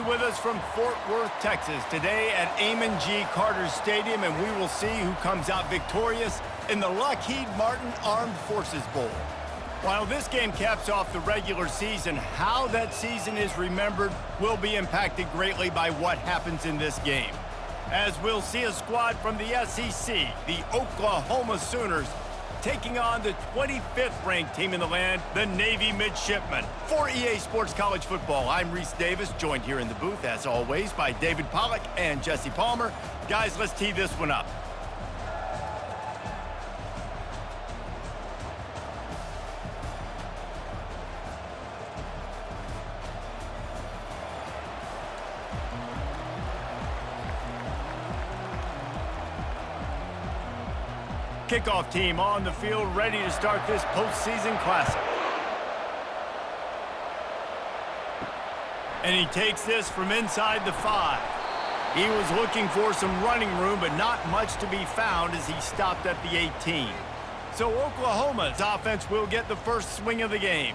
with us from Fort Worth, Texas, today at Amon G. Carter Stadium, and we will see who comes out victorious in the Lockheed Martin Armed Forces Bowl. While this game caps off the regular season, how that season is remembered will be impacted greatly by what happens in this game. As we'll see a squad from the SEC, the Oklahoma Sooners, taking on the 25th ranked team in the land, the Navy Midshipmen. For EA Sports College Football, I'm Reese Davis, joined here in the booth, as always, by David Pollack and Jesse Palmer. Guys, let's tee this one up. Kickoff team on the field, ready to start this postseason classic. And he takes this from inside the 5. He was looking for some running room, but not much to be found as he stopped at the 18. So Oklahoma's offense will get the first swing of the game.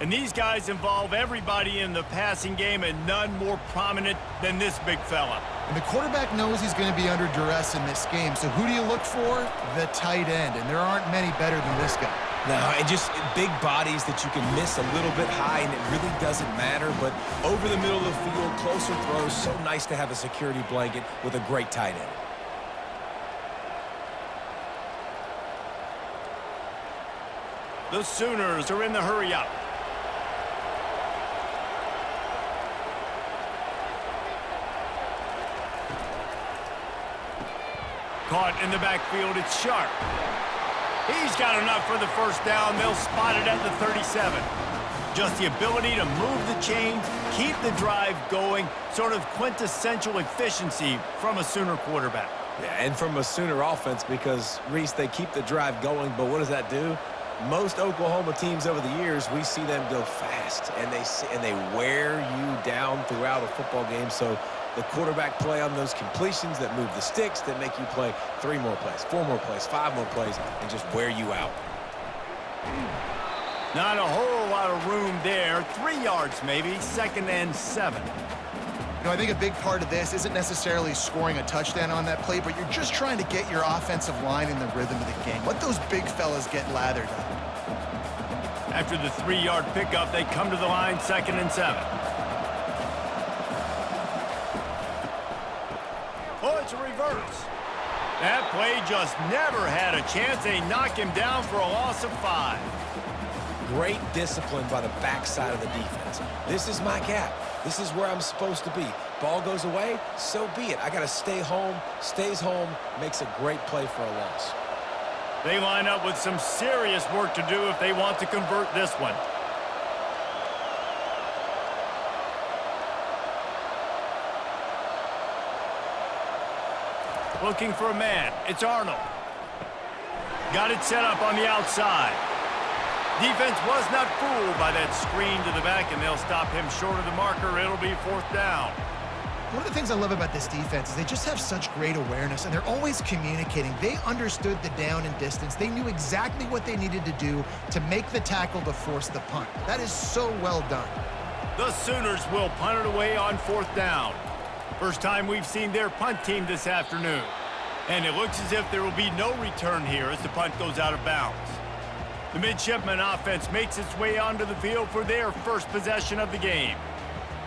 And these guys involve everybody in the passing game, and none more prominent than this big fella. And the quarterback knows he's going to be under duress in this game. So who do you look for? The tight end. And there aren't many better than this guy. No, and just big bodies that you can miss a little bit high, and it really doesn't matter. But over the middle of the field, closer throws, so nice to have a security blanket with a great tight end. The Sooners are in the hurry-up. Caught in the backfield, it's Sharp. He's got enough for the first down. They'll spot it at the 37. Just the ability to move the chains, keep the drive going, sort of quintessential efficiency from a Sooner quarterback. Yeah, and from a Sooner offense, because, Reese, they keep the drive going, but what does that do? Most Oklahoma teams over the years, we see them go fast, and they wear you down throughout a football game. So the quarterback play on those completions that move the sticks, that make you play 3 more plays, 4 more plays, 5 more plays, and just wear you out. Not a whole lot of room there. 3 yards maybe, 2nd and 7. You know, I think a big part of this isn't necessarily scoring a touchdown on that play, but you're just trying to get your offensive line in the rhythm of the game. Let those big fellas get lathered up. After the 3-yard pickup, they come to the line, 2nd and 7. Oh, it's a reverse. That play just never had a chance. They knock him down for a loss of 5. Great discipline by the backside of the defense. This is my gap. This is where I'm supposed to be. Ball goes away, so be it. I got to stay home. Stays home, makes a great play for a loss. They line up with some serious work to do if they want to convert this one. Looking for a man. It's Arnold. Got it set up on the outside. Defense was not fooled by that screen to the back, and they'll stop him short of the marker. It'll be 4th down. One of the things I love about this defense is they just have such great awareness, and they're always communicating. They understood the down and distance. They knew exactly what they needed to do to make the tackle to force the punt. That is so well done. The Sooners will punt it away on 4th down. First time we've seen their punt team this afternoon. And it looks as if there will be no return here as the punt goes out of bounds. The Midshipman offense makes its way onto the field for their first possession of the game.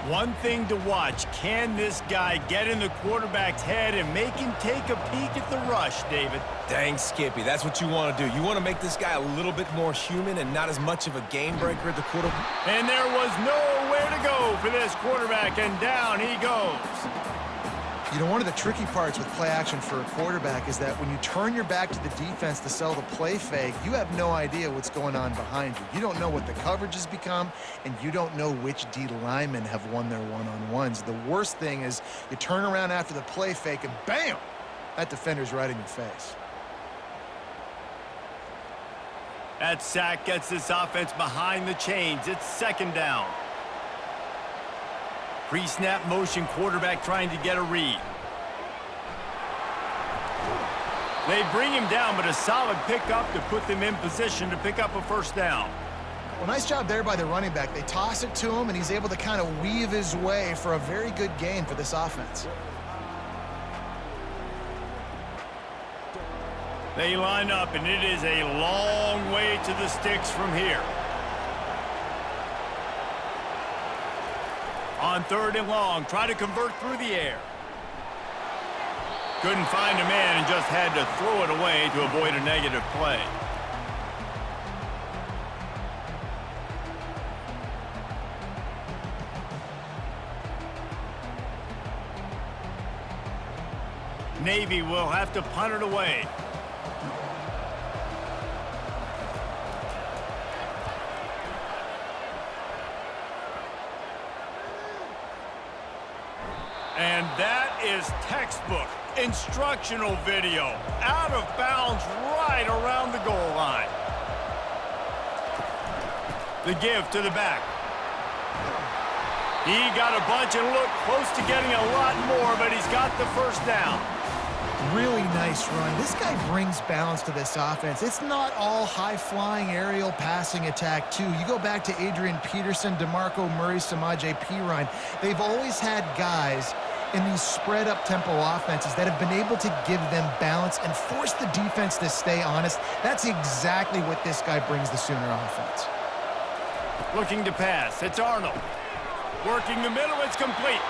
One thing to watch, can this guy get in the quarterback's head and make him take a peek at the rush, David? Dang, Skippy, that's what you want to do. You want to make this guy a little bit more human and not as much of a game breaker at the quarterback. And there was nowhere to go for this quarterback, and down he goes. You know, one of the tricky parts with play action for a quarterback is that when you turn your back to the defense to sell the play fake, you have no idea what's going on behind you. You don't know what the coverage has become, and you don't know which D linemen have won their one-on-ones. The worst thing is you turn around after the play fake, and bam! That defender's right in your face. That sack gets this offense behind the chains. It's 2nd down. Pre-snap motion, quarterback trying to get a read. They bring him down, but a solid pickup to put them in position to pick up a 1st down. Well, nice job there by the running back. They toss it to him, and he's able to kind of weave his way for a very good gain for this offense. They line up, and it is a long way to the sticks from here. On 3rd and long, try to convert through the air. Couldn't find a man and just had to throw it away to avoid a negative play. Navy will have to punt it away. And that is textbook instructional video. Out of bounds right around the goal line. The give to the back. He got a bunch and looked close to getting a lot more, but he's got the first down. Really nice run. This guy brings balance to this offense. It's not all high-flying aerial passing attack, too. You go back to Adrian Peterson, DeMarco Murray, Samaje Perine. They've always had guys in these spread-up tempo offenses that have been able to give them balance and force the defense to stay honest. That's exactly what this guy brings the Sooner offense. Looking to pass. It's Arnold. Working the middle. It's complete.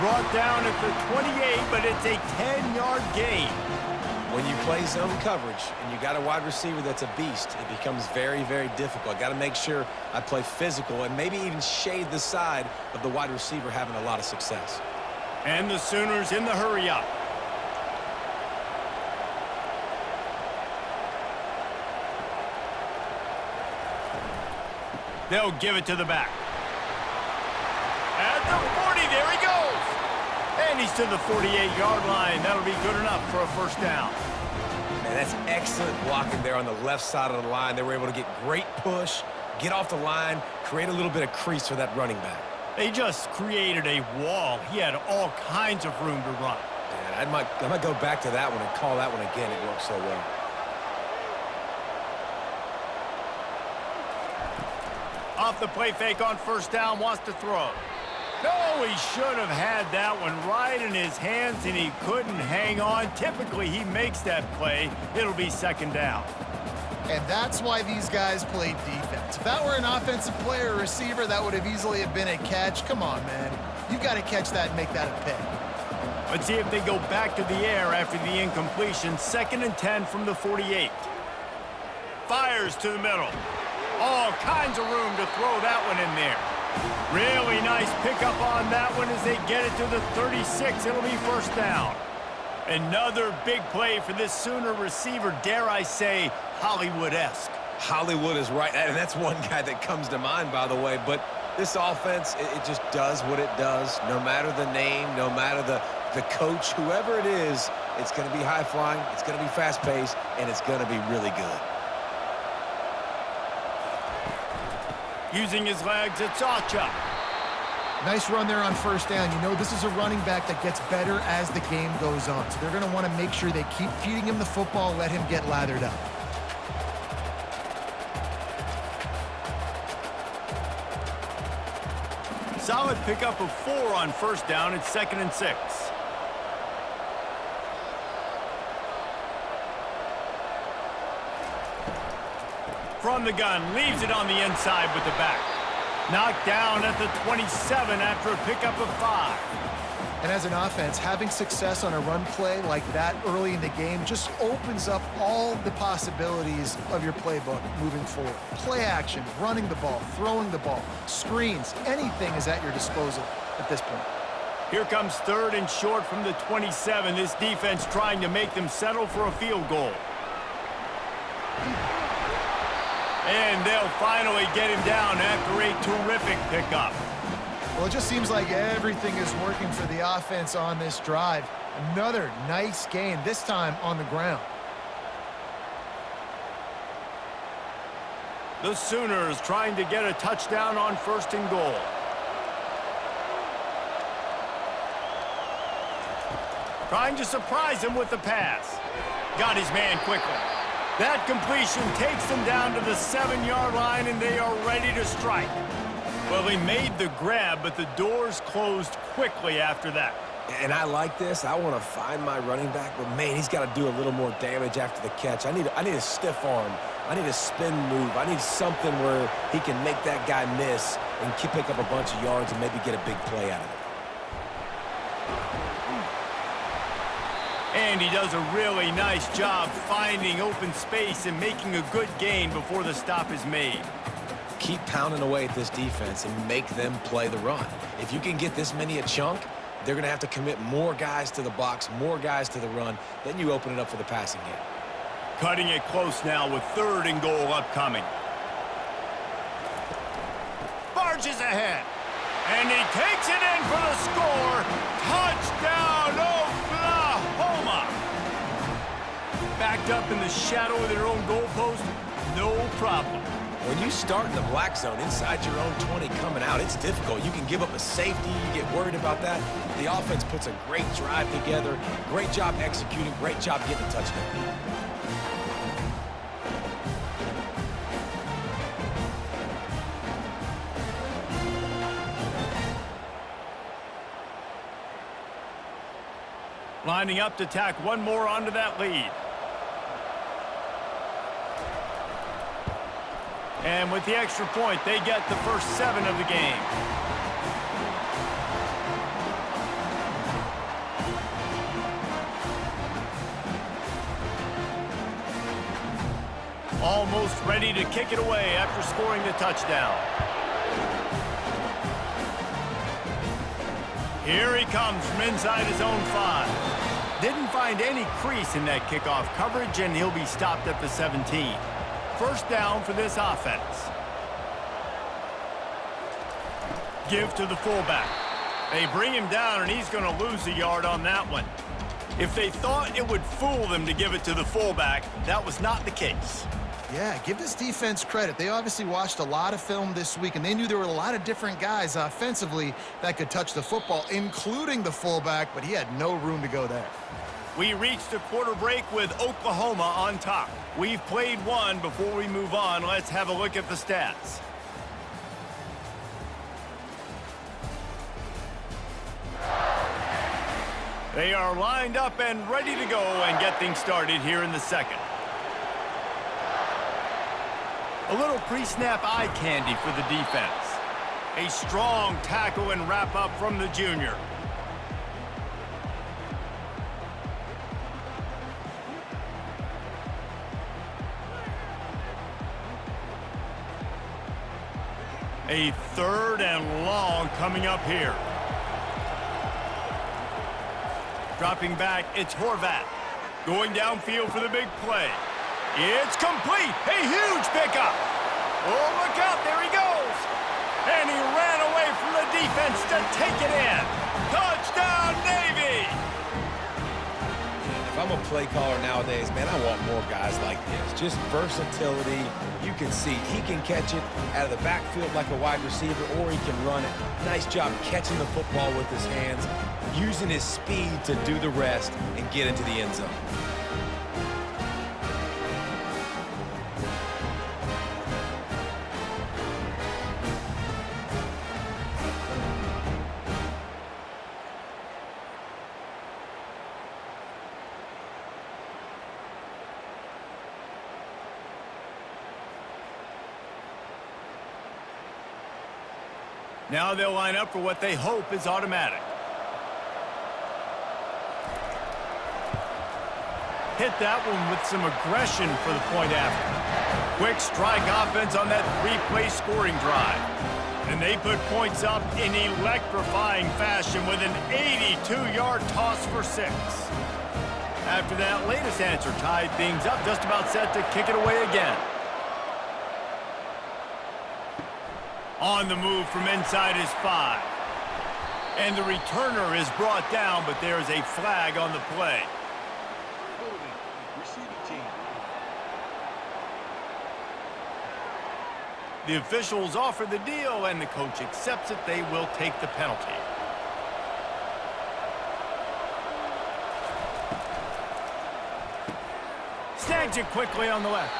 Brought down at the 28, but it's a 10-yard gain. When you play zone coverage and you got a wide receiver that's a beast, it becomes very, very difficult. Got to make sure I play physical and maybe even shade the side of the wide receiver having a lot of success. And the Sooners in the hurry up. They'll give it to the back. At the 40, there he goes. And he's to the 48-yard line. That'll be good enough for a first down. Man, that's excellent blocking there on the left side of the line. They were able to get great push, get off the line, create a little bit of crease for that running back. They just created a wall. He had all kinds of room to run. Man, I might go back to that one and call that one again. It worked so well. Off the play fake on first down, wants to throw. No, he should have had that one right in his hands, and he couldn't hang on. Typically, he makes that play. It'll be second down. And that's why these guys play defense. If that were an offensive player or receiver, that would have easily have been a catch. Come on, man. You've got to catch that and make that a pick. Let's see if they go back to the air after the incompletion. 2nd and 10 from the 48. Fires to the middle. All kinds of room to throw that one in there. Really nice pickup on that one as they get it to the 36. It'll be first down. Another big play for this Sooner receiver, dare I say, Hollywood-esque. Hollywood is right, and that's one guy that comes to mind, by the way. But this offense, it just does what it does. No matter the name, no matter the coach, whoever it is, it's going to be high-flying, it's going to be fast-paced, and it's going to be really good. Using his legs, it's Ocha. Nice run there on first down. You know, this is a running back that gets better as the game goes on. So they're going to want to make sure they keep feeding him the football, let him get lathered up. Solid pickup of 4 on first down. It's 2nd and 6. From the gun, leaves it on the inside with the back. Knocked down at the 27 after a pickup of 5. And as an offense, having success on a run play like that early in the game just opens up all the possibilities of your playbook moving forward. Play action, running the ball, throwing the ball, screens, anything is at your disposal at this point. Here comes 3rd and short from the 27. This defense trying to make them settle for a field goal. And they'll finally get him down after a terrific pickup. Well, it just seems like everything is working for the offense on this drive. Another nice gain, this time on the ground. The Sooners trying to get a touchdown on 1st and goal. Trying to surprise him with the pass. Got his man quickly. That completion takes them down to the 7-yard line, and they are ready to strike. Well, he made the grab, but the doors closed quickly after that. And I like this. I want to find my running back, but, man, he's got to do a little more damage after the catch. I need a stiff arm. I need a spin move. I need something where he can make that guy miss and pick up a bunch of yards and maybe get a big play out of it. And he does a really nice job finding open space and making a good gain before the stop is made. Keep pounding away at this defense and make them play the run. If you can get this many a chunk, they're going to have to commit more guys to the box, more guys to the run. Then you open it up for the passing game. Cutting it close now with 3rd and goal upcoming. Barges ahead. And he takes it in for the score. Touchdown, Oklahoma! Backed up in the shadow of their own goalpost, no problem. When you start in the black zone inside your own 20 coming out, it's difficult. You can give up a safety. You get worried about that. The offense puts a great drive together. Great job executing. Great job getting a touchdown. Lining up to tack one more onto that lead. And with the extra point, they get the first 7 of the game. Almost ready to kick it away after scoring the touchdown. Here he comes from inside his own 5. Didn't find any crease in that kickoff coverage, and he'll be stopped at the 17. First down for this offense. Give to the fullback. They bring him down, and he's going to lose a yard on that one. If they thought it would fool them to give it to the fullback, that was not the case. Yeah, give this defense credit. They obviously watched a lot of film this week, and they knew there were a lot of different guys offensively that could touch the football, including the fullback, but he had no room to go there. We reached a quarter break with Oklahoma on top. We've played one. Before we move on, let's have a look at the stats. They are lined up and ready to go and get things started here in the second. A little pre-snap eye candy for the defense. A strong tackle and wrap up from the junior. A 3rd and long coming up here. Dropping back, it's Horvath. Going downfield for the big play. It's complete. A huge pickup. Oh, look out. There he goes. And he ran away from the defense to take it in. Touchdown, Navy. If I'm a play caller nowadays, man, I want more guys like this. Just versatility. You can see he can catch it out of the backfield like a wide receiver, or he can run it. Nice job catching the football with his hands, using his speed to do the rest and get into the end zone. Now they'll line up for what they hope is automatic. Hit that one with some aggression for the point after. Quick strike offense on that 3-play scoring drive. And they put points up in electrifying fashion with an 82-yard toss for 6. After that latest answer tied things up, just about set to kick it away again. On the move from inside his 5. And the returner is brought down, but there's a flag on the play. The officials offer the deal, and the coach accepts it. They will take the penalty. Snags it quickly on the left.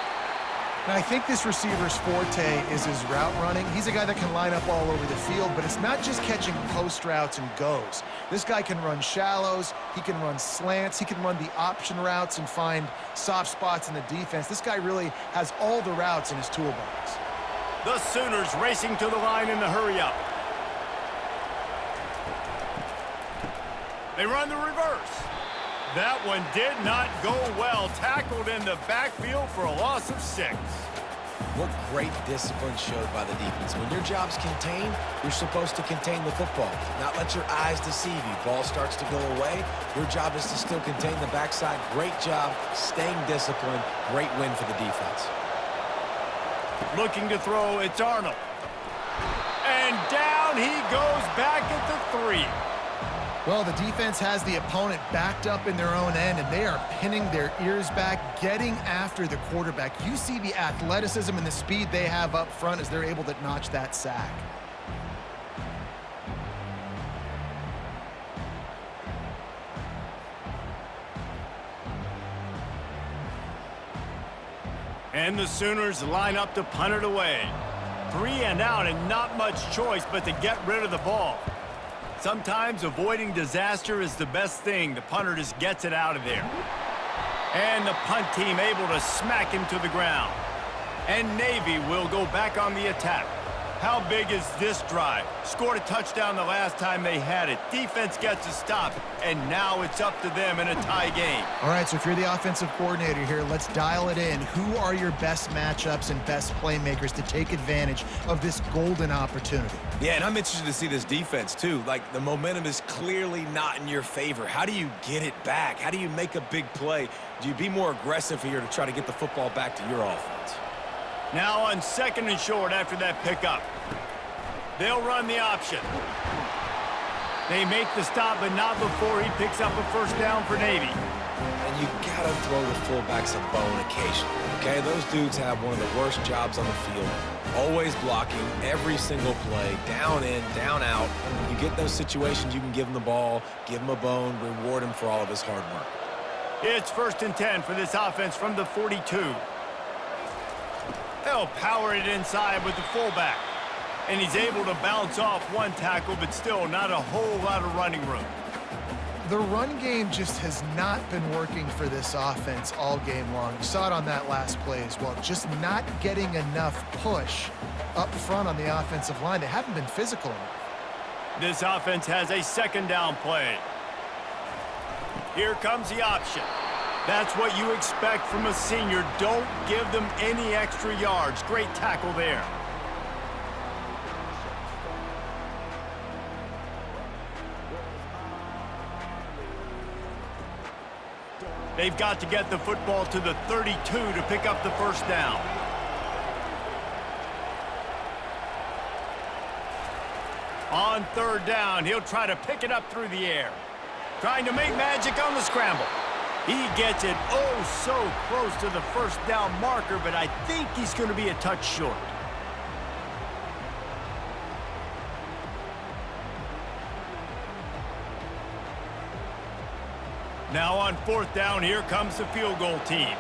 Now, I think this receiver's forte is his route running. He's a guy that can line up all over the field, but it's not just catching post routes and goes. This guy can run shallows, he can run slants, he can run the option routes and find soft spots in the defense. This guy really has all the routes in his toolbox. The Sooners racing to the line in the hurry-up. They run the reverse. That one did not go well. Tackled in the backfield for a loss of 6. What great discipline showed by the defense. When your job's contained, you're supposed to contain the football, not let your eyes deceive you. Ball starts to go away. Your job is to still contain the backside. Great job staying disciplined. Great win for the defense. Looking to throw, it's Arnold. And down he goes back at the 3. Well, the defense has the opponent backed up in their own end, and they are pinning their ears back, getting after the quarterback. You see the athleticism and the speed they have up front as they're able to notch that sack. And the Sooners line up to punt it away. 3 and out, and not much choice but to get rid of the ball. Sometimes avoiding disaster is the best thing. The punter just gets it out of there. And the punt team able to smack him to the ground. And Navy will go back on the attack. How big is this drive? Scored a touchdown the last time they had it. Defense gets a stop, and now it's up to them in a tie game. All right, so if you're the offensive coordinator here, let's dial it in. Who are your best matchups and best playmakers to take advantage of this golden opportunity? Yeah, and I'm interested to see this defense, too. Like, the momentum is clearly not in your favor. How do you get it back? How do you make a big play? Do you be more aggressive here to try to get the football back to your offense? Now on 2nd and short after that pickup. They'll run the option. They make the stop, but not before he picks up a first down for Navy. And you gotta throw the fullbacks a bone occasionally, okay? Those dudes have one of the worst jobs on the field. Always blocking every single play, down in, down out. When you get those situations, you can give him the ball, give him a bone, reward him for all of his hard work. It's 1st and 10 for this offense from the 42. They'll power it inside with the fullback. And he's able to bounce off one tackle, but still not a whole lot of running room. The run game just has not been working for this offense all game long. You saw it on that last play as well. Just not getting enough push up front on the offensive line. They haven't been physical enough. This offense has a 2nd down play. Here comes the option. That's what you expect from a senior. Don't give them any extra yards. Great tackle there. They've got to get the football to the 32 to pick up the first down. On 3rd down, he'll try to pick it up through the air. Trying to make magic on the scramble. He gets it oh so close to the first down marker, but I think he's going to be a touch short. Now on 4th down, here comes the field goal team.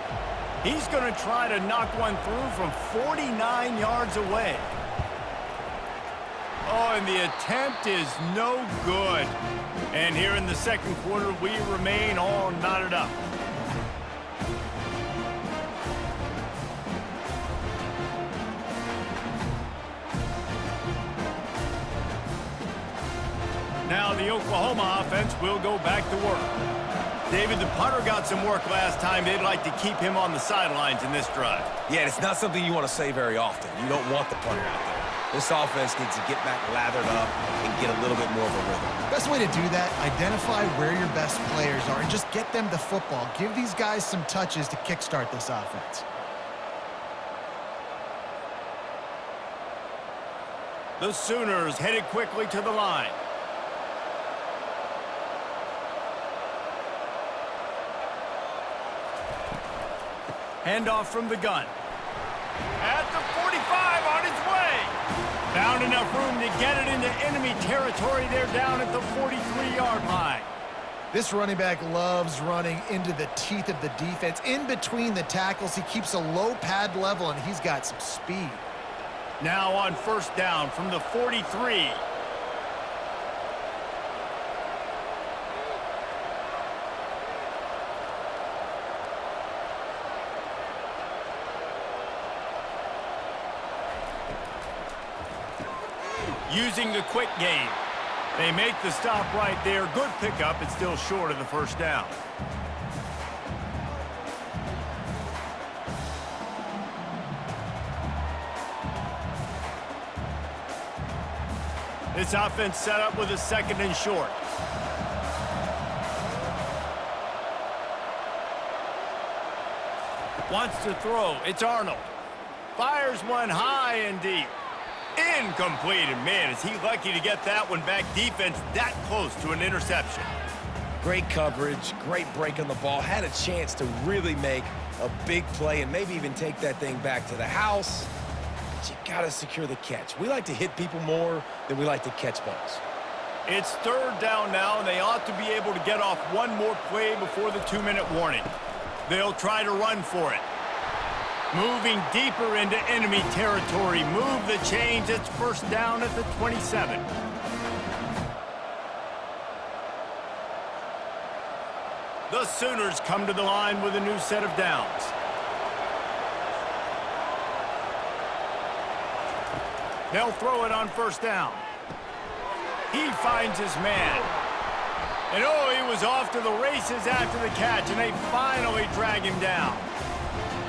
He's going to try to knock one through from 49 yards away. Oh, and the attempt is no good. And here in the 2nd quarter, we remain all knotted up. Now the Oklahoma offense will go back to work. David, the punter got some work last time. They'd like to keep him on the sidelines in this drive. Yeah, it's not something you want to say very often. You don't want the punter out there. This offense needs to get back lathered up and get a little bit more of a rhythm. Best way to do that, identify where your best players are and just get them the football. Give these guys some touches to kickstart this offense. The Sooners headed quickly to the line. Handoff from the gun. At the 45 on his way. Found enough room to get it into enemy territory. They're down at the 43-yard line. This running back loves running into the teeth of the defense. In between the tackles, he keeps a low pad level, and he's got some speed. Now on first down from the 43. Using the quick game. They make the stop right there. Good pickup. It's still short of the first down. This offense set up with a 2nd and short. Wants to throw. It's Arnold. Fires one high and deep. Incomplete, and man, is he lucky to get that one back. Defense that close to an interception. Great coverage, great break on the ball. Had a chance to really make a big play and maybe even take that thing back to the house. But you got to secure the catch. We like to hit people more than we like to catch balls. It's 3rd down now, and they ought to be able to get off one more play before the 2-minute warning. They'll try to run for it. Moving deeper into enemy territory. Move the chains. It's first down at the 27. The Sooners come to the line with a new set of downs. They'll throw it on first down. He finds his man. And oh, he was off to the races after the catch, and they finally drag him down.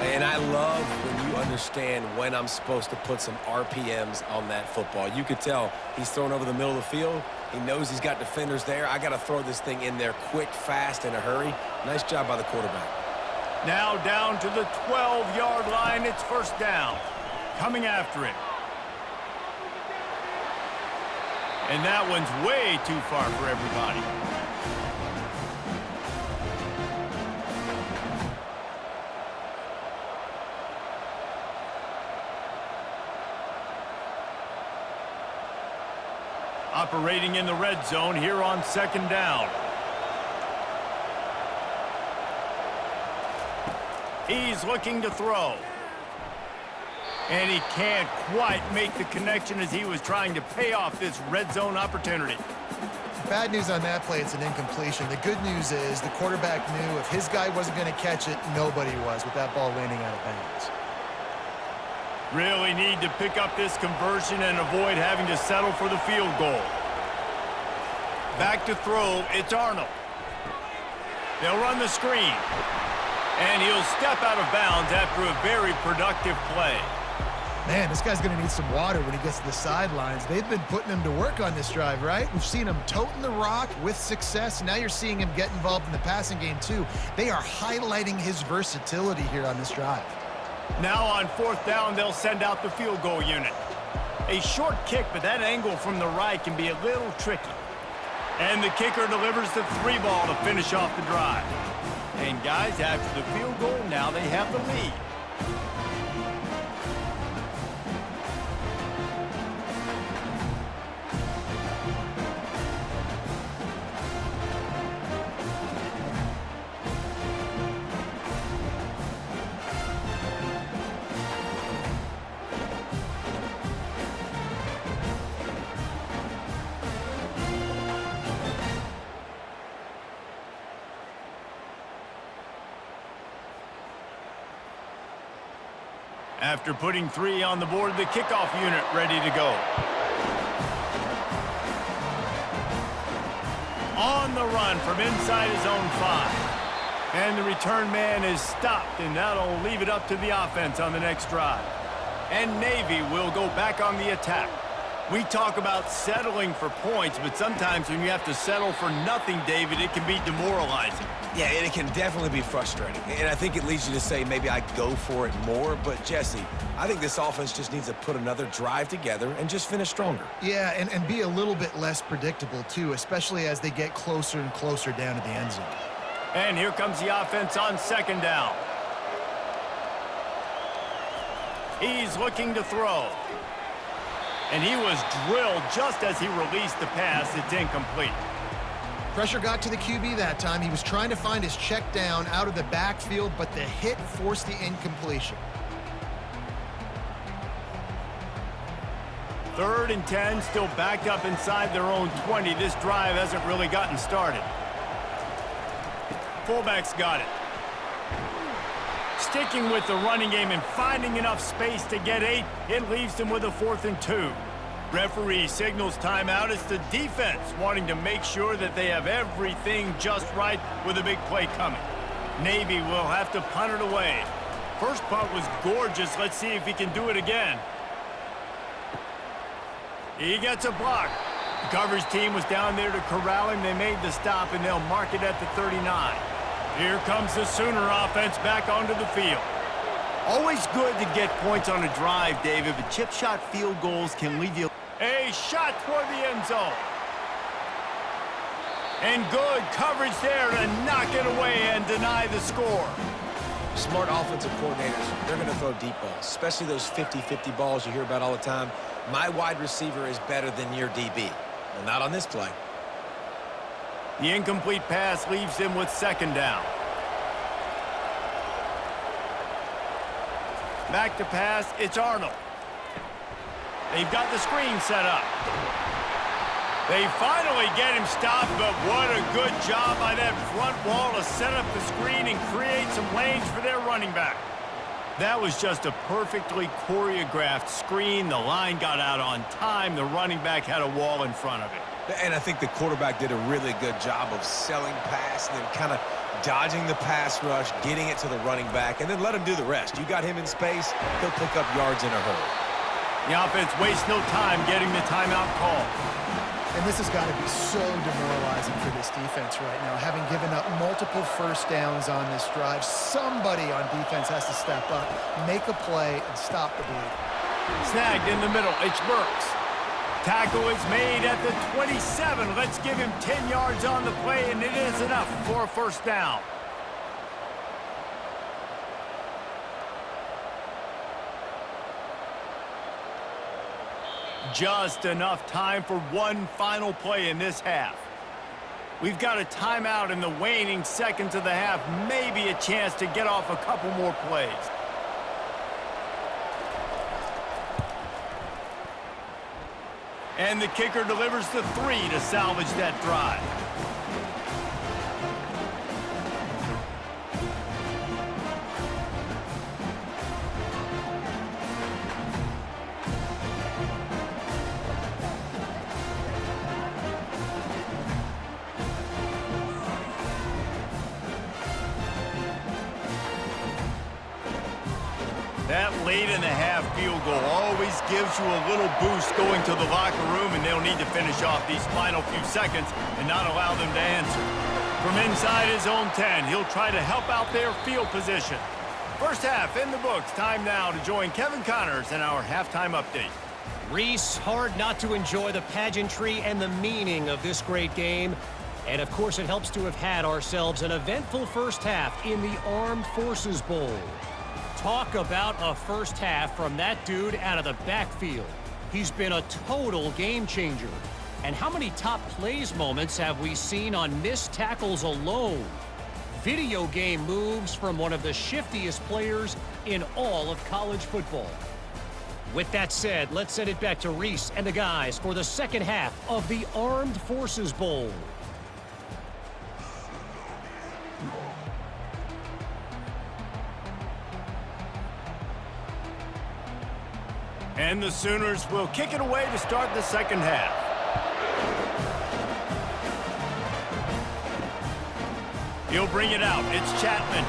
And I love when you understand when I'm supposed to put some RPMs on that football. You could tell he's thrown over the middle of the field. He knows he's got defenders there. I got to throw this thing in there quick, fast, in a hurry. Nice job by the quarterback. Now down to the 12-yard line. It's first down. Coming after it. And that one's way too far for everybody. Operating in the red zone here on 2nd down. He's looking to throw. And he can't quite make the connection as he was trying to pay off this red zone opportunity. Bad news on that play, it's an incompletion. The good news is the quarterback knew if his guy wasn't going to catch it, nobody was with that ball landing out of bounds. Really need to pick up this conversion and avoid having to settle for the field goal. Back to throw, it's Arnold. They'll run the screen. And he'll step out of bounds after a very productive play. Man, this guy's going to need some water when he gets to the sidelines. They've been putting him to work on this drive, right? We've seen him toting the rock with success. Now you're seeing him get involved in the passing game, too. They are highlighting his versatility here on this drive. Now on 4th down, they'll send out the field goal unit. A short kick, but that angle from the right can be a little tricky. And the kicker delivers the 3-ball to finish off the drive. And guys, after the field goal, now they have the lead. After putting 3 on the board, the kickoff unit ready to go. On the run from inside his own 5. And the return man is stopped, and that'll leave it up to the offense on the next drive. And Navy will go back on the attack. We talk about settling for points, but sometimes when you have to settle for nothing, David, it can be demoralizing. Yeah, and it can definitely be frustrating. And I think it leads you to say maybe I go for it more. But, Jesse, I think this offense just needs to put another drive together and just finish stronger. Yeah, and be a little bit less predictable, too, especially as they get closer and closer down to the end zone. And here comes the offense on 2nd down. He's looking to throw. And he was drilled just as he released the pass. It's incomplete. Pressure got to the QB that time. He was trying to find his check down out of the backfield, but the hit forced the incompletion. 3rd and 10, still backed up inside their own 20. This drive hasn't really gotten started. Fullback's got it. Sticking with the running game and finding enough space to get 8, it leaves them with a 4th and 2. Referee signals timeout. It's the defense wanting to make sure that they have everything just right with a big play coming. Navy will have to punt it away. First punt was gorgeous. Let's see if he can do it again. He gets a block. The coverage team was down there to corral him. They made the stop, and they'll mark it at the 39. Here comes the Sooner offense back onto the field. Always good to get points on a drive, David, but chip shot field goals can leave you. A shot toward the end zone. And good coverage there to knock it away and deny the score. Smart offensive coordinators, they're going to throw deep balls, especially those 50-50 balls you hear about all the time. My wide receiver is better than your DB. Well, not on this play. The incomplete pass leaves them with 2nd down. Back to pass, it's Arnold. They've got the screen set up. They finally get him stopped, but what a good job by that front wall to set up the screen and create some lanes for their running back. That was just a perfectly choreographed screen. The line got out on time. The running back had a wall in front of it. And I think the quarterback did a really good job of selling pass and then kind of dodging the pass rush, getting it to the running back, and then let him do the rest. You got him in space, he'll pick up yards in a hurry. The offense wastes no time getting the timeout call. And this has got to be so demoralizing for this defense right now. Having given up multiple first downs on this drive, somebody on defense has to step up, make a play, and stop the bleed. Snagged in the middle, it's Burks. Tackle is made at the 27. Let's give him 10 yards on the play, and it is enough for a 1st down. Just enough time for one final play in this half. We've got a timeout in the waning seconds of the half, maybe a chance to get off a couple more plays. And the kicker delivers the 3 to salvage that drive. That late-in-the-half field goal always gives you a little boost going to the locker room, and they'll need to finish off these final few seconds and not allow them to answer. From inside his own 10, he'll try to help out their field position. First half in the books. Time now to join Kevin Connors in our halftime update. Reese, hard not to enjoy the pageantry and the meaning of this great game. And, of course, it helps to have had ourselves an eventful first half in the Armed Forces Bowl. Talk about a first half from that dude out of the backfield. He's been a total game changer. And how many top plays moments have we seen on missed tackles alone? Video game moves from one of the shiftiest players in all of college football. With that said, let's send it back to Reese and the guys for the second half of the Armed Forces Bowl. And the Sooners will kick it away to start the second half. He'll bring it out. It's Chapman.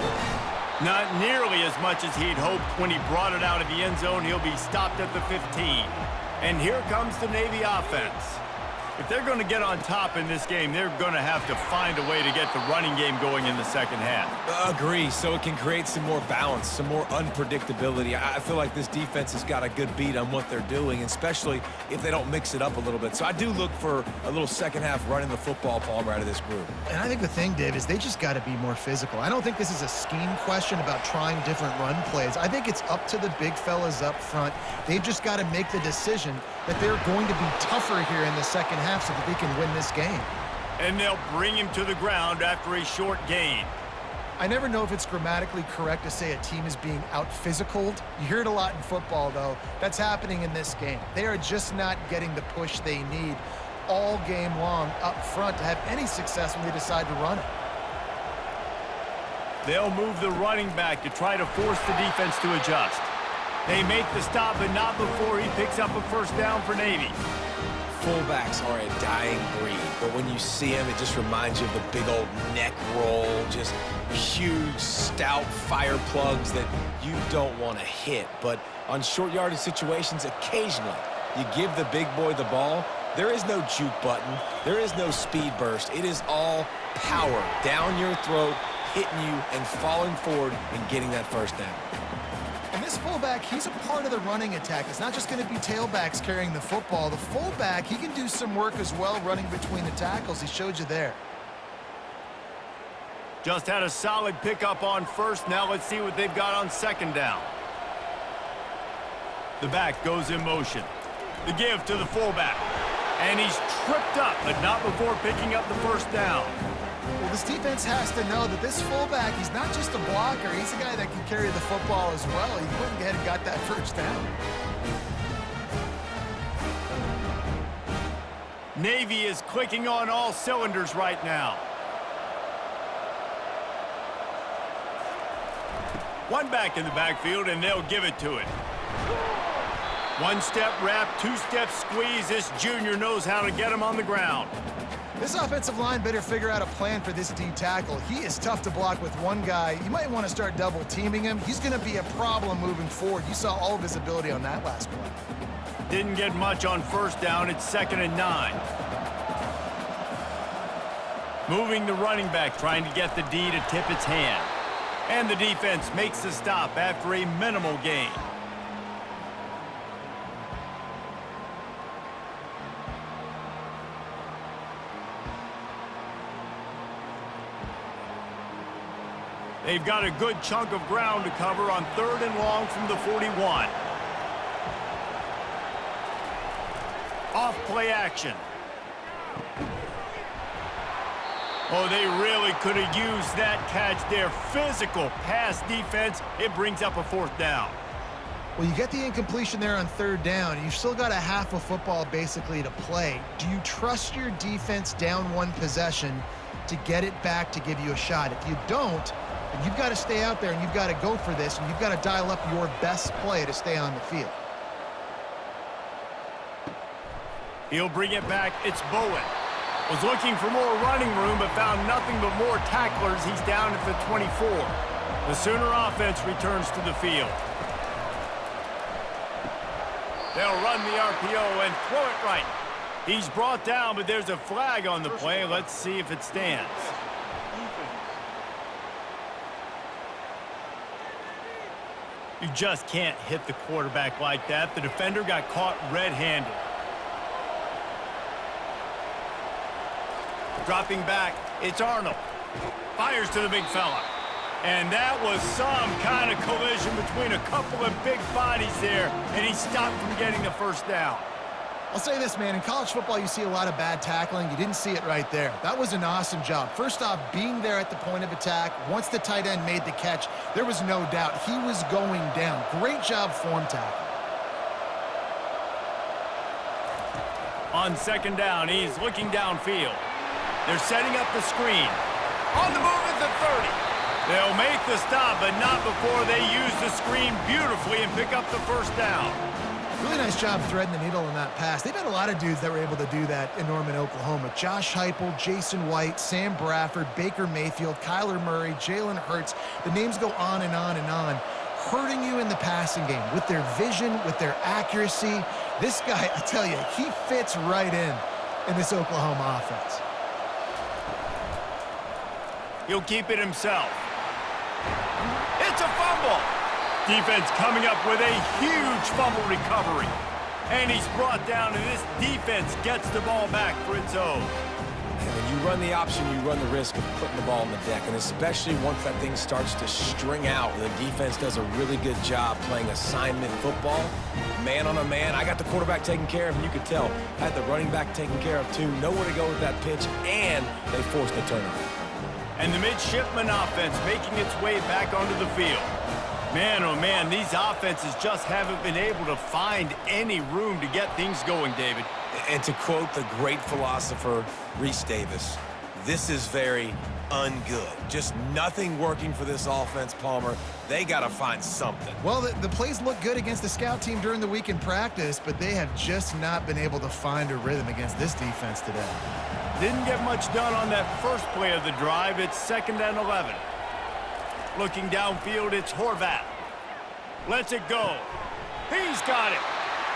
Not nearly as much as he'd hoped when he brought it out of the end zone. He'll be stopped at the 15. And here comes the Navy offense. If they're going to get on top in this game, they're going to have to find a way to get the running game going in the second half. Agree, so it can create some more balance, some more unpredictability. I feel like this defense has got a good beat on what they're doing, especially if they don't mix it up a little bit. So I do look for a little second half running the football, Palmer, out of this group. And I think the thing, Dave, is they just got to be more physical. I don't think this is a scheme question about trying different run plays. I think it's up to the big fellas up front. They've just got to make the decision that they're going to be tougher here in the second half so that they can win this game. And they'll bring him to the ground after a short gain. I never know if it's grammatically correct to say a team is being out-physicaled. You hear it a lot in football, though. That's happening in this game. They are just not getting the push they need all game long up front to have any success when they decide to run it. They'll move the running back to try to force the defense to adjust. They make the stop, but not before he picks up a first down for Navy. Fullbacks are a dying breed, but when you see him, it just reminds you of the big old neck roll, just huge, stout fire plugs that you don't want to hit. But on short yardage situations, occasionally, you give the big boy the ball. There is no juke button. There is no speed burst. It is all power down your throat, hitting you and falling forward and getting that first down. And this fullback, he's a part of the running attack. It's not just going to be tailbacks carrying the football. The fullback, he can do some work as well running between the tackles. He showed you there. Just had a solid pickup on first. Now let's see what they've got on second down. The back goes in motion. The give to the fullback. And he's tripped up, but not before picking up the first down. Well, this defense has to know that this fullback, he's not just a blocker. He's a guy that can carry the football as well. He went ahead and got that first down. Navy is clicking on all cylinders right now. One back in the backfield, and they'll give it to it. One-step wrap, two-step squeeze. This junior knows how to get him on the ground. This offensive line better figure out a plan for this D tackle. He is tough to block with one guy. You might want to start double-teaming him. He's going to be a problem moving forward. You saw all of his ability on that last play. Didn't get much on first down. It's 2nd and 9. Moving the running back, trying to get the D to tip its hand. And the defense makes the stop after a minimal gain. They've got a good chunk of ground to cover on 3rd and long from the 41. Off play action. Oh, they really could have used that catch there. Physical pass defense. It brings up a 4th down. Well, you get the incompletion there on 3rd down. You've still got a half of football basically to play. Do you trust your defense down one possession to get it back to give you a shot? If you don't, then you've got to stay out there and you've got to go for this, and you've got to dial up your best play to stay on the field. He'll bring it back. It's Bowen. Was looking for more running room, but found nothing but more tacklers. He's down at the 24. The Sooner offense returns to the field. They'll run the RPO and throw it right. He's brought down, but there's a flag on the play. Let's see if it stands. You just can't hit the quarterback like that. The defender got caught red-handed. Dropping back, it's Arnold. Fires to the big fella. And that was some kind of collision between a couple of big bodies there, and he stopped from getting the first down. I'll say this, man. In college football, you see a lot of bad tackling. You didn't see it right there. That was an awesome job. First off, being there at the point of attack. Once the tight end made the catch, there was no doubt he was going down. Great job form tackle. On 2nd down, he's looking downfield. They're setting up the screen. On the move at the 30. They'll make the stop, but not before they use the screen beautifully and pick up the first down. Really nice job threading the needle on that pass. They've had a lot of dudes that were able to do that in Norman, Oklahoma. Josh Heupel, Jason White, Sam Bradford, Baker Mayfield, Kyler Murray, Jalen Hurts. The names go on and on and on. Hurting you in the passing game with their vision, with their accuracy. This guy, I tell you, he fits right in this Oklahoma offense. He'll keep it himself. It's a fumble. Defense coming up with a huge fumble recovery. And he's brought down, and this defense gets the ball back for its own. And When you run the option, you run the risk of putting the ball on the deck, and especially once that thing starts to string out, the defense does a really good job playing assignment football. Man on a man, I got the quarterback taken care of, and you could tell I had the running back taken care of too. Nowhere to go with that pitch, and they forced the turnover. And the Midshipman offense making its way back onto the field. Man, oh man, these offenses just haven't been able to find any room to get things going, David. And to quote the great philosopher, Reese Davis, this is very ungood. Just nothing working for this offense, Palmer. They got to find something. Well, the plays look good against the scout team during the week in practice, but they have just not been able to find a rhythm against this defense today. Didn't get much done on that first play of the drive. It's 2nd and 11. Looking downfield, it's Horvath. Lets it go. He's got it.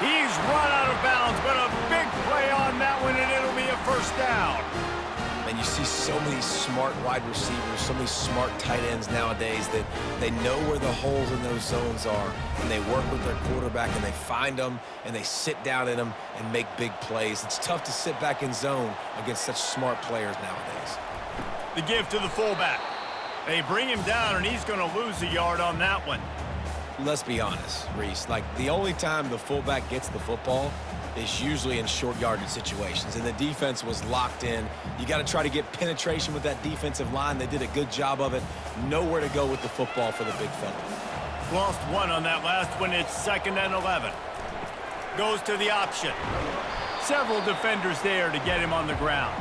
He's run out of bounds, but a big play on that one, and it'll be a first down. And you see so many smart wide receivers, so many smart tight ends nowadays that they know where the holes in those zones are, and they work with their quarterback, and they find them, and they sit down in them and make big plays. It's tough to sit back in zone against such smart players nowadays. The give to the fullback. They bring him down, and he's going to lose a yard on that one. Let's be honest, Reese. Like, the only time the fullback gets the football is usually in short yardage situations, and the defense was locked in. You got to try to get penetration with that defensive line. They did a good job of it. Nowhere to go with the football for the big fella. Lost one on that last one. It's 2nd and 11. Goes to the option. Several defenders there to get him on the ground.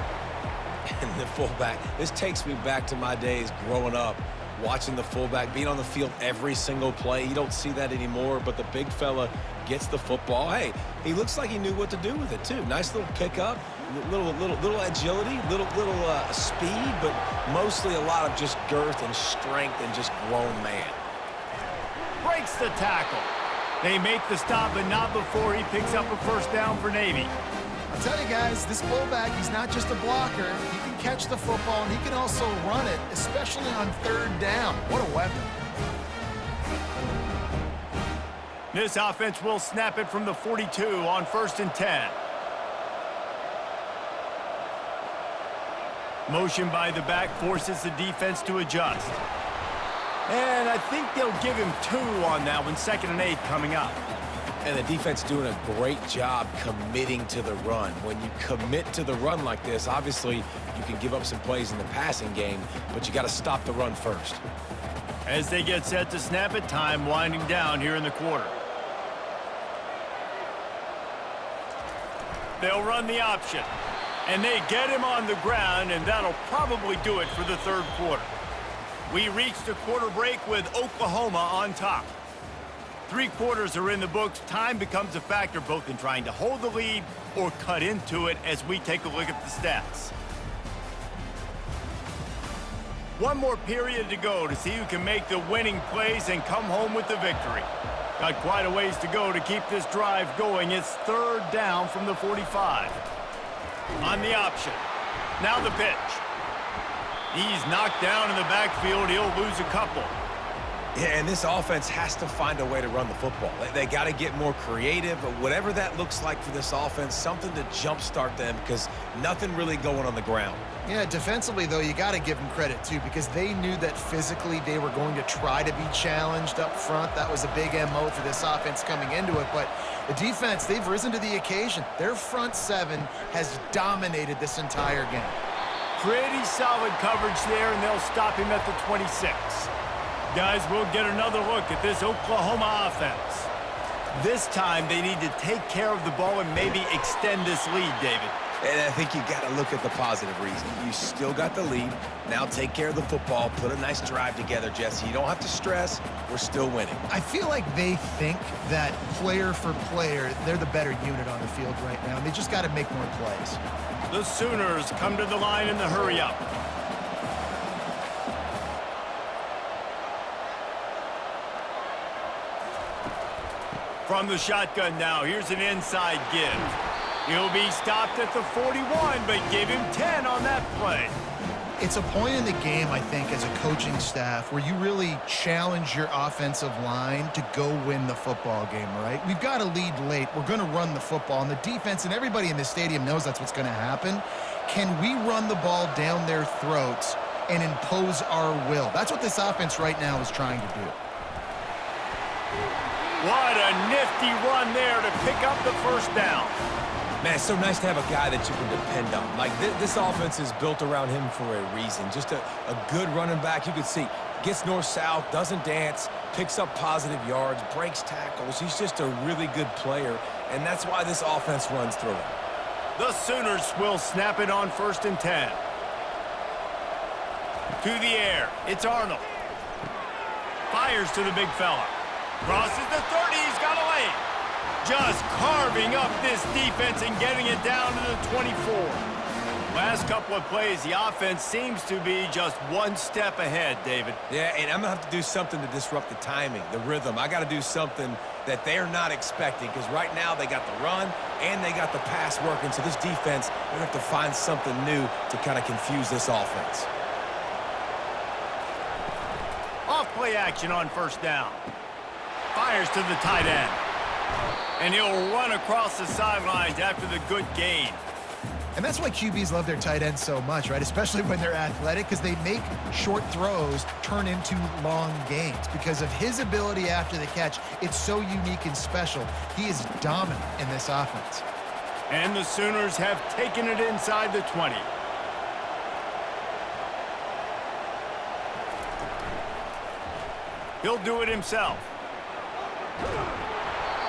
And the fullback, this takes me back to my days growing up, watching the fullback being on the field every single play. You don't see that anymore, but the big fella gets the football. Hey, he looks like he knew what to do with it too. Nice little pickup, little agility, little speed, but mostly a lot of just girth and strength and just grown man. Breaks the tackle. They make the stop, but not before he picks up a first down for Navy. I'll tell you guys, this fullback, he's not just a blocker. He can catch the football, and he can also run it, especially on 3rd down. What a weapon. This offense will snap it from the 42 on 1st and 10. Motion by the back forces the defense to adjust. And I think they'll give him 2 on that one. 2nd and 8 coming up. And the defense doing a great job committing to the run. When you commit to the run like this, obviously you can give up some plays in the passing game, but you got to stop the run first. As they get set to snap it, time winding down here in the quarter. They'll run the option, and they get him on the ground, and that'll probably do it for the 3rd quarter. We reach the quarter break with Oklahoma on top. 3 quarters are in the books. Time becomes a factor both in trying to hold the lead or cut into it as we take a look at the stats. One more period to go to see who can make the winning plays and come home with the victory. Got quite a ways to go to keep this drive going. It's 3rd down from the 45. On the option. Now the pitch. He's knocked down in the backfield. He'll lose a couple. Yeah, and this offense has to find a way to run the football. They got to get more creative, but whatever that looks like for this offense, something to jumpstart them because nothing really going on the ground. Yeah, defensively, though, you got to give them credit, too, because they knew that physically they were going to try to be challenged up front. That was a big MO for this offense coming into it. But the defense, they've risen to the occasion. Their front 7 has dominated this entire game. Pretty solid coverage there, and they'll stop him at the 26. Guys, we'll get another look at this Oklahoma offense. This time, they need to take care of the ball and maybe extend this lead, David. And I think you got to look at the positive reason. You still got the lead. Now take care of the football. Put a nice drive together, Jesse. You don't have to stress. We're still winning. I feel like they think that player for player, they're the better unit on the field right now, and they just got to make more plays. The Sooners come to the line in the hurry-up. From the shotgun now, here's an inside give. He'll be stopped at the 41, but give him 10 on that play. It's a point in the game, I think, as a coaching staff where you really challenge your offensive line to go win the football game, right? We've got to lead late. We're going to run the football, and the defense and everybody in the stadium knows that's what's going to happen. can we run the ball down their throats and impose our will? That's what this offense right now is trying to do. What a nifty run there to pick up the first down. Man, it's so nice to have a guy that you can depend on. Like, this offense is built around him for a reason. Just a good running back. You can see, gets north-south, doesn't dance, picks up positive yards, breaks tackles. He's just a really good player, and that's why this offense runs through him. The Sooners will snap it on 1st and 10. To the air, it's Arnold. Fires to the big fella. Crosses the 30, he's got a lane. Just carving up this defense and getting it down to the 24. Last couple of plays, the offense seems to be just one step ahead, David. Yeah, and I'm going to have to do something to disrupt the timing, the rhythm. I got to do something that they're not expecting, because right now they got the run and they got the pass working. So this defense, they're going to have to find something new to kind of confuse this offense. Off play action on 1st down. Fires to the tight end. And he'll run across the sidelines after the good gain. And that's why QBs love their tight ends so much, right? Especially when they're athletic, because they make short throws turn into long gains. Because of his ability after the catch, it's so unique and special. He is dominant in this offense. And the Sooners have taken it inside the 20. He'll do it himself.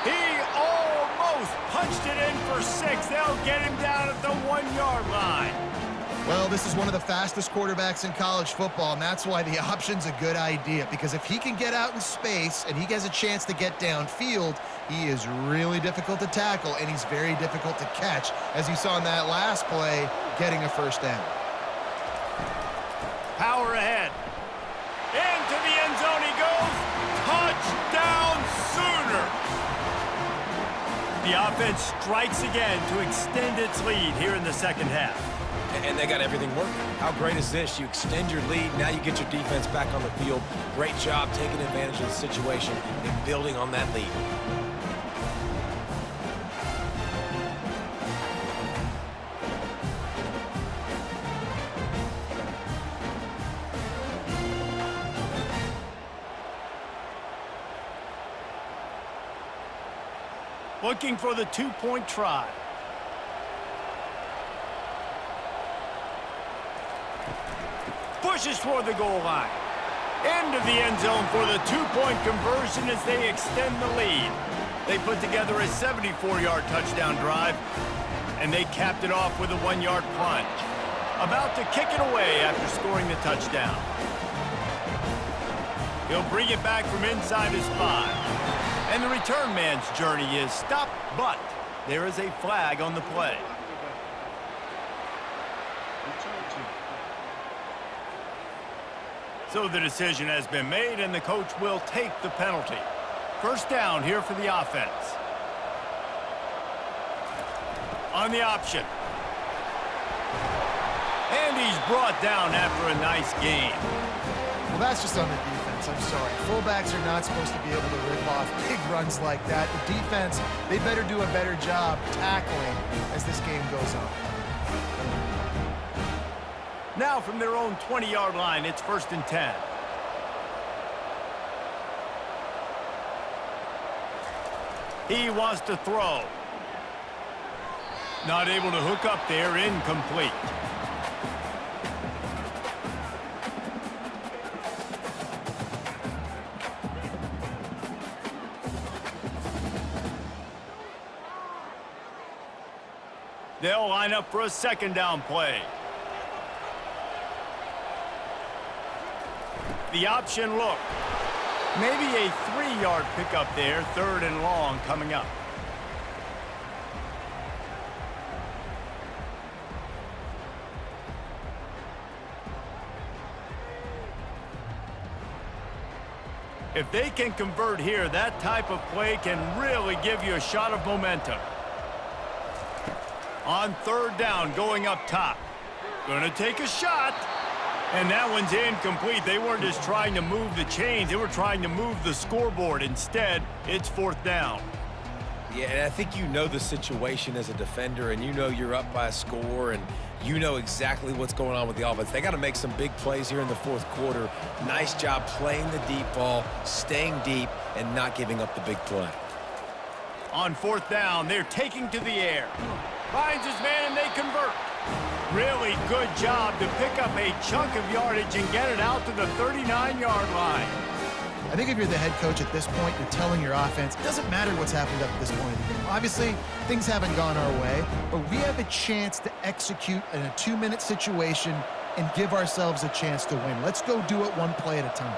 He almost punched it in for 6. They'll get him down at the 1-yard line. Well, this is one of the fastest quarterbacks in college football, and that's why the option's a good idea. Because if he can get out in space and he has a chance to get downfield, he is really difficult to tackle, and he's very difficult to catch, as you saw in that last play, getting a 1st down. Power ahead. Into the end zone he goes. Touchdown Sooners! The offense strikes again to extend its lead here in the 2nd half. And they got everything working. How great is this? You extend your lead, now you get your defense back on the field. Great job taking advantage of the situation and building on that lead. Looking for the 2-point try. Pushes toward the goal line. Into the end zone for the 2-point conversion as they extend the lead. They put together a 74-yard touchdown drive, and they capped it off with a 1-yard plunge. About to kick it away after scoring the touchdown. He'll bring it back from inside his 5. And the return man's journey is stopped, but there is a flag on the play. So the decision has been made, and the coach will take the penalty. 1st down here for the offense. On the option. And he's brought down after a nice gain. Well, that's just on the defense. I'm sorry. Fullbacks are not supposed to be able to rip off big runs like that. The defense, they better do a better job tackling as this game goes on. Now from their own 20-yard line, it's 1st and 10. He wants to throw. Not able to hook up there, incomplete. They'll line up for a 2nd down play. The option look. Maybe a 3-yard pickup there, 3rd and long coming up. If they can convert here, that type of play can really give you a shot of momentum. On 3rd down, going up top. Gonna take a shot. And that one's incomplete. They weren't just trying to move the chains. They were trying to move the scoreboard. Instead, it's 4th down. Yeah, and I think you know the situation as a defender, and you know you're up by a score, and you know exactly what's going on with the offense. They got to make some big plays here in the fourth quarter. Nice job playing the deep ball, staying deep, and not giving up the big play. On fourth down, they're taking to the air. Finds his man, and they convert. Really good job to pick up a chunk of yardage and get it out to the 39-yard line. I think if you're the head coach at this point, you're telling your offense, it doesn't matter what's happened up to this point in the game. Obviously, things haven't gone our way, but we have a chance to execute in a 2-minute situation and give ourselves a chance to win. Let's go do it one play at a time.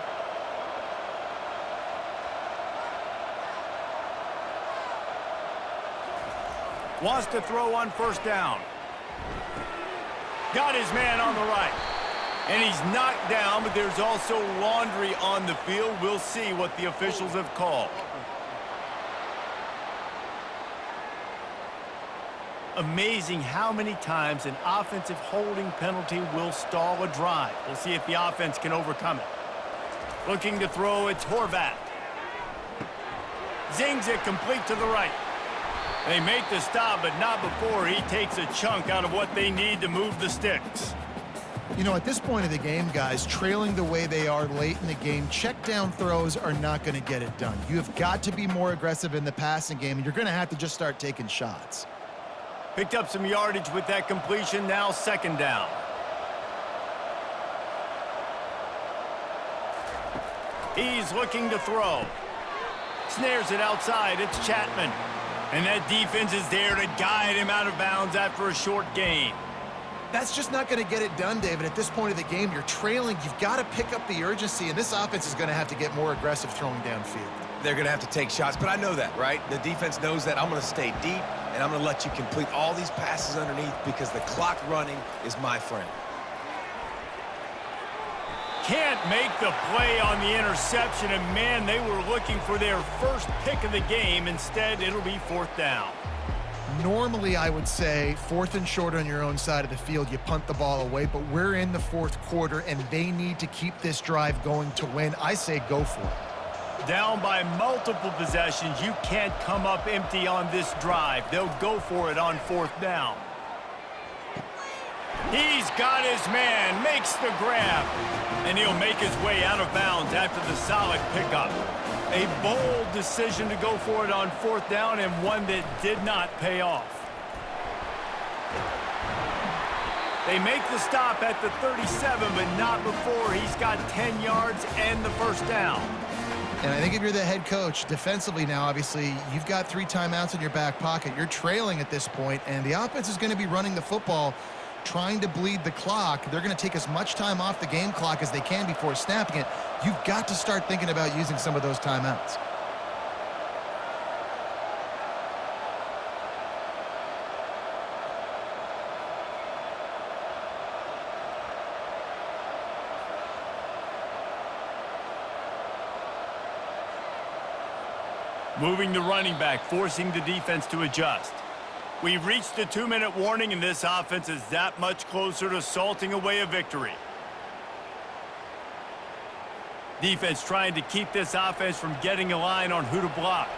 Wants to throw on first down. Got his man on the right. And he's knocked down, but there's also laundry on the field. We'll see what the officials have called. Amazing how many times an offensive holding penalty will stall a drive. We'll see if the offense can overcome it. Looking to throw, it's Horvath. Zings it complete to the right. They make the stop, but not before he takes a chunk out of what they need to move the sticks. You know, at this point of the game, guys, trailing the way they are late in the game, check down throws are not going to get it done. You have got to be more aggressive in the passing game, and you're going to have to just start taking shots. Picked up some yardage with that completion, now second down. He's looking to throw. Snares it outside, it's Chapman. And that defense is there to guide him out of bounds after a short gain. That's just not going to get it done, David. At this point of the game, you're trailing. You've got to pick up the urgency, and this offense is going to have to get more aggressive throwing downfield. They're going to have to take shots, but I know that, right? The defense knows that. I'm going to stay deep, and I'm going to let you complete all these passes underneath because the clock running is my friend. Can't make the play on the interception, and man, they were looking for their first pick of the game. Instead, it'll be fourth down. Normally, I would say fourth and short on your own side of the field, you punt the ball away, but we're in the fourth quarter, and they need to keep this drive going to win. I say go for it. Down by multiple possessions, you can't come up empty on this drive. They'll go for it on fourth down. He's got his man, makes the grab, and he'll make his way out of bounds after the solid pickup. A bold decision to go for it on fourth down, and one that did not pay off. They make the stop at the 37, but not before he's got 10 yards and the first down. And I think if you're the head coach, defensively now, obviously, you've got 3 timeouts in your back pocket. You're trailing at this point, and the offense is going to be running the football, trying to bleed the clock. They're going to take as much time off the game clock as they can before snapping it. You've got to start thinking about using some of those timeouts. Moving the running back, forcing the defense to adjust. We've reached the 2-minute warning, and this offense is that much closer to salting away a victory. Defense trying to keep this offense from getting a line on who to block.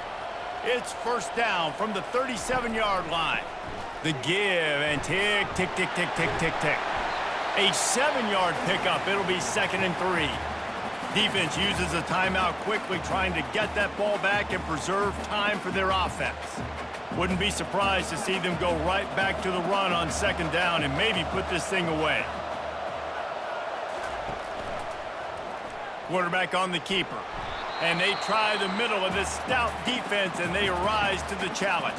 It's first down from the 37-yard line. The give, and tick, tick, tick, tick, tick, tick, tick. A 7-yard pickup. It'll be 2nd and 3. Defense uses a timeout quickly, trying to get that ball back and preserve time for their offense. Wouldn't be surprised to see them go right back to the run on 2nd down and maybe put this thing away. Quarterback on the keeper. And they try the middle of this stout defense, and they rise to the challenge.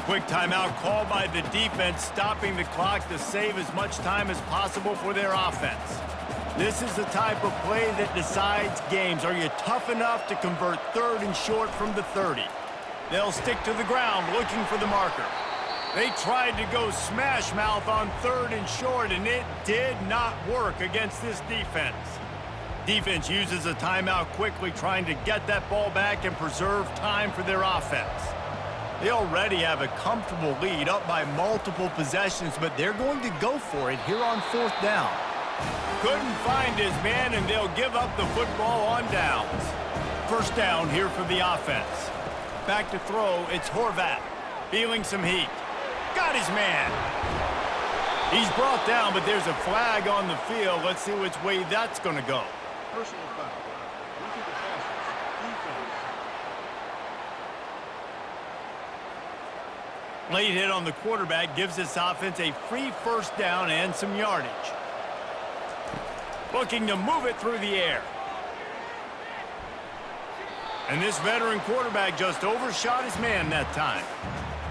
Quick timeout called by the defense, stopping the clock to save as much time as possible for their offense. This is the type of play that decides games. Are you tough enough to convert 3rd and short from the 30? They'll stick to the ground looking for the marker. They tried to go smash mouth on 3rd and short, and it did not work against this defense. Defense uses a timeout quickly, trying to get that ball back and preserve time for their offense. They already have a comfortable lead, up by multiple possessions, but they're going to go for it here on 4th down. Couldn't find his man, and they'll give up the football on downs. First down here for the offense. Back to throw, it's Horvath. Feeling some heat. Got his man. He's brought down, but there's a flag on the field. Let's see which way that's going to go. Personal foul. Into the passes. Defense. Late hit on the quarterback gives this offense a free first down and some yardage. Looking to move it through the air. And this veteran quarterback just overshot his man that time.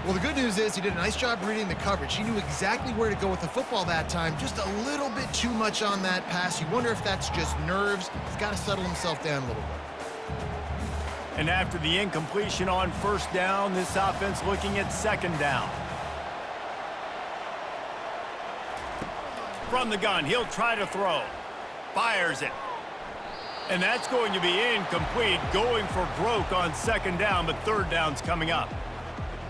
Well, the good news is he did a nice job reading the coverage. He knew exactly where to go with the football that time. Just a little bit too much on that pass. You wonder if that's just nerves. He's got to settle himself down a little bit. And after the incompletion on first down, this offense looking at second down. From the gun, he'll try to throw. Fires it. And that's going to be incomplete, going for broke on second down, but third down's coming up.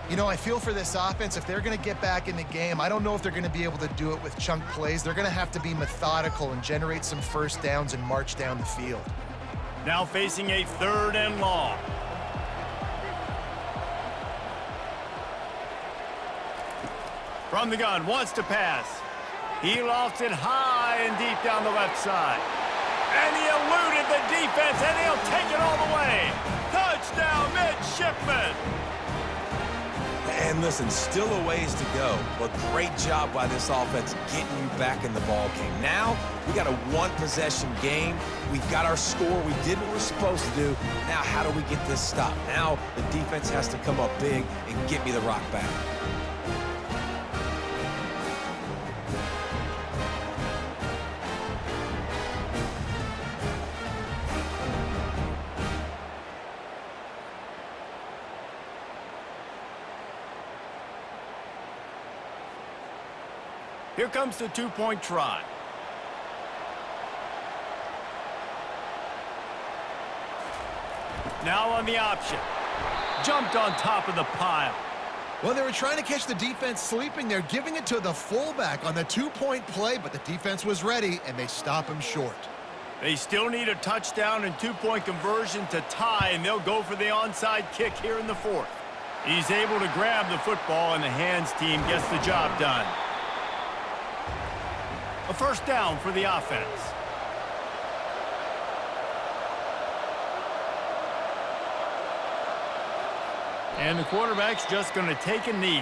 You know, I feel for this offense. If they're going to get back in the game, I don't know if they're going to be able to do it with chunk plays. They're going to have to be methodical and generate some first downs and march down the field. Now facing a third and long. From the gun, wants to pass. He lofts it high and deep down the left side. And he eluded the defense, and he'll take it all the way. Touchdown, Midshipman! And listen, still a ways to go, but great job by this offense getting you back in the ball game. Now, we got a one-possession game. We got our score. We did what we're supposed to do. Now, how do we get this stopped? Now, the defense has to come up big and get me the rock back. Here comes the two-point try. Now on the option. Jumped on top of the pile. Well, they were trying to catch the defense sleeping. They're giving it to the fullback on the two-point play, but the defense was ready, and they stop him short. They still need a touchdown and two-point conversion to tie, and they'll go for the onside kick here in the fourth. He's able to grab the football, and the hands team gets the job done. A first down for the offense. And the quarterback's just going to take a knee.